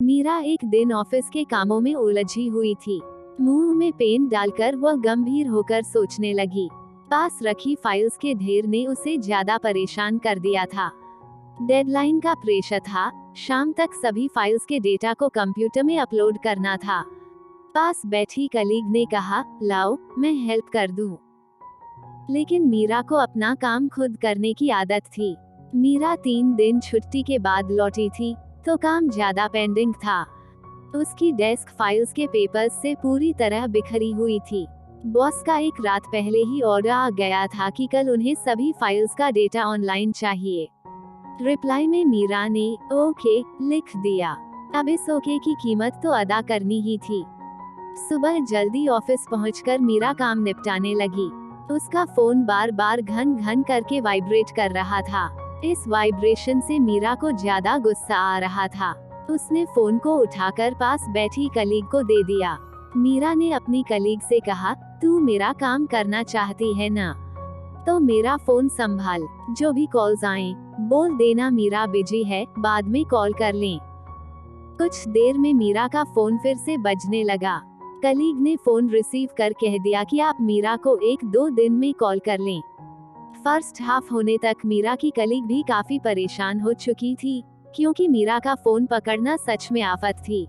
मीरा एक दिन ऑफिस के कामों में उलझी हुई थी। मुंह में पेन डालकर वह गंभीर होकर सोचने लगी। पास रखी फाइल्स के ढेर ने उसे ज्यादा परेशान कर दिया था। डेडलाइन का प्रेशर था। शाम तक सभी फाइल्स के डेटा को कंप्यूटर में अपलोड करना था। पास बैठी कलीग ने कहा, लाओ मैं हेल्प कर दूं। लेकिन मीरा को अपना काम खुद करने की आदत थी। मीरा 3 दिन छुट्टी के बाद लौटी थी तो काम ज्यादा पेंडिंग था। उसकी डेस्क फाइल्स के पेपर्स से पूरी तरह बिखरी हुई थी। बॉस का एक रात पहले ही ऑर्डर आ गया था कि कल उन्हें सभी फाइल्स का डेटा ऑनलाइन चाहिए। रिप्लाई में मीरा ने ओके लिख दिया। अब इस ओके की कीमत तो अदा करनी ही थी। सुबह जल्दी ऑफिस पहुंचकर मीरा काम निपटाने लगी। उसका फोन बार बार घन घन करके वाइब्रेट कर रहा था। इस वाइब्रेशन से मीरा को ज्यादा गुस्सा आ रहा था। उसने फोन को उठाकर पास बैठी कलीग को दे दिया। मीरा ने अपनी कलीग से कहा, तू मेरा काम करना चाहती है ना? तो मेरा फोन संभाल, जो भी कॉल्स आए बोल देना मीरा बिजी है, बाद में कॉल कर लें। कुछ देर में मीरा का फोन फिर से बजने लगा। कलीग ने फोन रिसीव कर कह दिया कि आप मीरा को 1-2 दिन में कॉल कर लें। फर्स्ट हाफ होने तक मीरा की कलीग भी काफी परेशान हो चुकी थी, क्योंकि मीरा का फोन पकड़ना सच में आफत थी।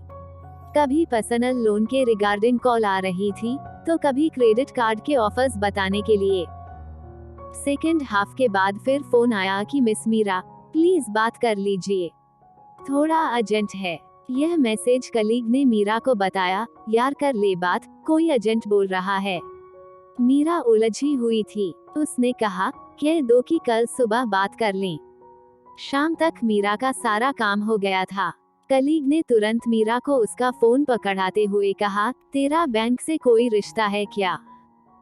कभी पर्सनल लोन के रिगार्डिंग कॉल आ रही थी, तो कभी क्रेडिट कार्ड के ऑफर्स बताने के लिए। सेकेंड हाफ के बाद फिर फोन आया कि मिस मीरा, प्लीज बात कर लीजिए, थोड़ा अर्जेंट है। यह मैसेज कलीग ने मीरा को बताया, यार कर ले बात, कोई एजेंट बोल रहा है। मीरा उलझी हुई थी। उसने कहा, कह दो कि कल सुबह बात कर लें। शाम तक मीरा का सारा काम हो गया था। कलीग ने तुरंत मीरा को उसका फोन पकड़ाते हुए कहा, तेरा बैंक से कोई रिश्ता है क्या?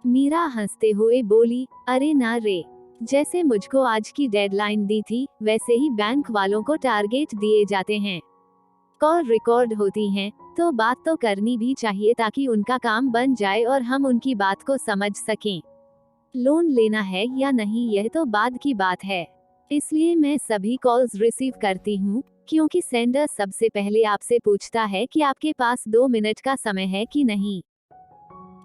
मीरा हंसते हुए बोली, अरे ना रे, जैसे मुझको आज की डेडलाइन दी थी वैसे ही बैंक वालों को टारगेट दिए जाते हैं। कॉल रिकॉर्ड होती हैं, तो बात तो करनी भी चाहिए ताकि उनका काम बन जाए और हम उनकी बात को समझ सकें। लोन लेना है या नहीं यह तो बाद की बात है, इसलिए मैं सभी कॉल्स रिसीव करती हूँ, क्योंकि सेंडर सबसे पहले आपसे पूछता है कि आपके पास 2 मिनट का समय है कि नहीं।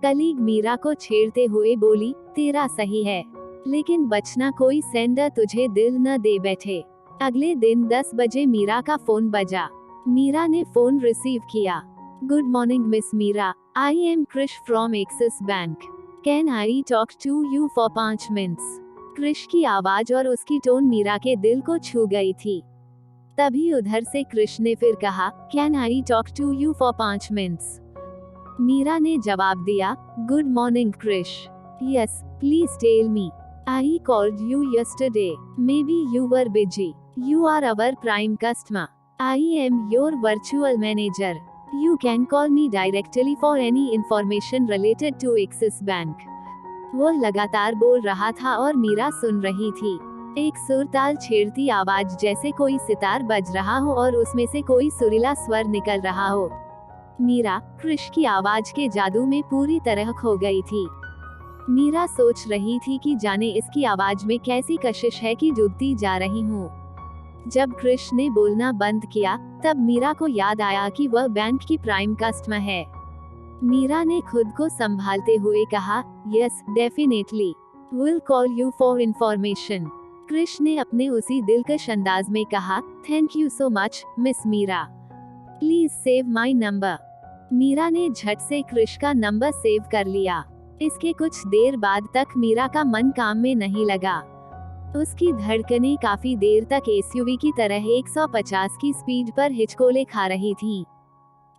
कलीग मीरा को छेड़ते हुए बोली, तेरा सही है, लेकिन बचना कोई सेंडर तुझे दिल न दे बैठे। अगले दिन 10 बजे मीरा का फोन बजा। मीरा ने फोन रिसीव किया। Good morning miss Meera, I am Krish from Axis Bank, can I talk to you for 5 minutes? Krish की आवाज और उसकी टोन मीरा के दिल को छू गई थी। तभी उधर से क्रिश ने फिर कहा, can I talk to you for 5 minutes? Meera ने जवाब दिया, good morning Krish, yes please tell me, I called you yesterday, maybe you were busy, you are our prime customer, I am your virtual manager, you can call me directly for any information related to Axis Bank. वो लगातार बोल रहा था और मीरा सुन रही थी। एक सुरताल छेड़ती आवाज जैसे कोई सितार बज रहा हो और उसमें से कोई सुरीला स्वर निकल रहा हो। मीरा क्रिश की आवाज के जादू में पूरी तरह खो गई थी। मीरा सोच रही थी कि जाने इसकी आवाज में कैसी कशिश है कि डूबती जा रही हूँ। जब क्रिश ने बोलना बंद किया, तब मीरा को याद आया कि वह बैंक की प्राइम कस्टमर है। मीरा ने खुद को संभालते हुए कहा, yes definitely, will call you for information. Krish ने अपने उसी दिलकश अंदाज में कहा, thank you so much miss Meera, please save my number. Meera ने झट से क्रिश का नंबर सेव कर लिया। इसके कुछ देर बाद तक मीरा का मन काम में नहीं लगा। उसकी धड़कनें काफी देर तक एसयूवी की तरह 150 की स्पीड पर हिचकोले खा रही थीं।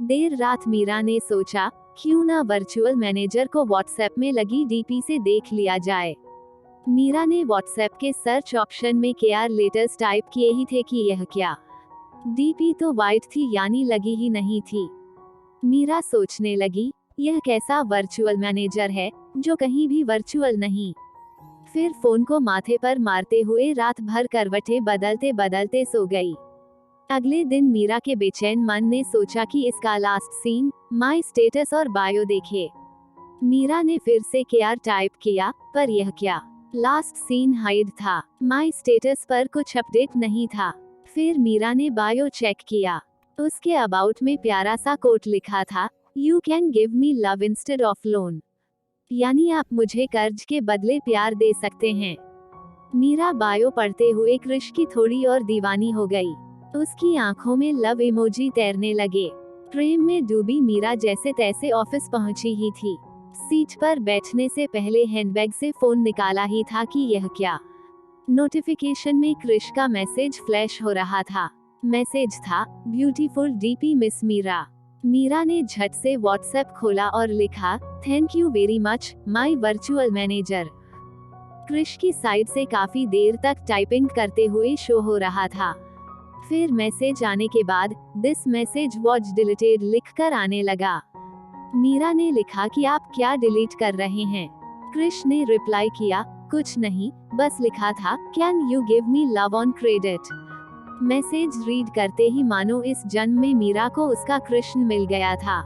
देर रात मीरा ने सोचा, क्यों ना वर्चुअल मैनेजर को व्हाट्सएप में लगी डीपी से देख लिया जाए। मीरा ने व्हाट्सएप के सर्च ऑप्शन में केआर लेटर्स टाइप किए ही थे कि यह क्या डीपी तो वाइट थी, यानी लगी ही नहीं थी। मीरा सोचने लगी, यह कैसा वर्चुअल मैनेजर है जो कहीं भी वर्चुअल नहीं। फिर फोन को माथे पर मारते हुए रात भर करवटें बदलते बदलते सो गई। अगले दिन मीरा के बेचैन मन ने सोचा कि इसका लास्ट सीन, माई स्टेटस और बायो देखे। मीरा ने फिर से केआर टाइप किया, पर यह क्या लास्ट सीन हाइड था, माई स्टेटस पर कुछ अपडेट नहीं था। फिर मीरा ने बायो चेक किया, उसके अबाउट में प्यारा सा कोट लिखा था, you can give me love instead of loan, यानी आप मुझे कर्ज के बदले प्यार दे सकते हैं। मीरा बायो पढ़ते हुए कृष की थोड़ी और दीवानी हो गई। उसकी आंखों में लव इमोजी तैरने लगे। प्रेम में डूबी मीरा जैसे तैसे ऑफिस पहुंची ही थी। सीट पर बैठने से पहले हैंडबैग से फोन निकाला ही था कि यह क्या। नोटिफिकेशन में कृष का मैसेज फ्लैश हो रहा था। मैसेज था, beautiful DP miss Meera. Meera ने झट से व्हाट्सएप खोला और लिखा, thank you very much my virtual manager. Krish की साइड से काफी देर तक टाइपिंग करते हुए शो हो रहा था। फिर मैसेज आने के बाद दिस मैसेज वॉज डिलीटेड लिखकर आने लगा। मीरा ने लिखा कि आप क्या डिलीट कर रहे हैं। कृष ने रिप्लाई किया, कुछ नहीं, बस लिखा था, can you give me love on credit. Message read करते ही मानो इस जन्म में मीरा को उसका कृष्ण मिल गया था।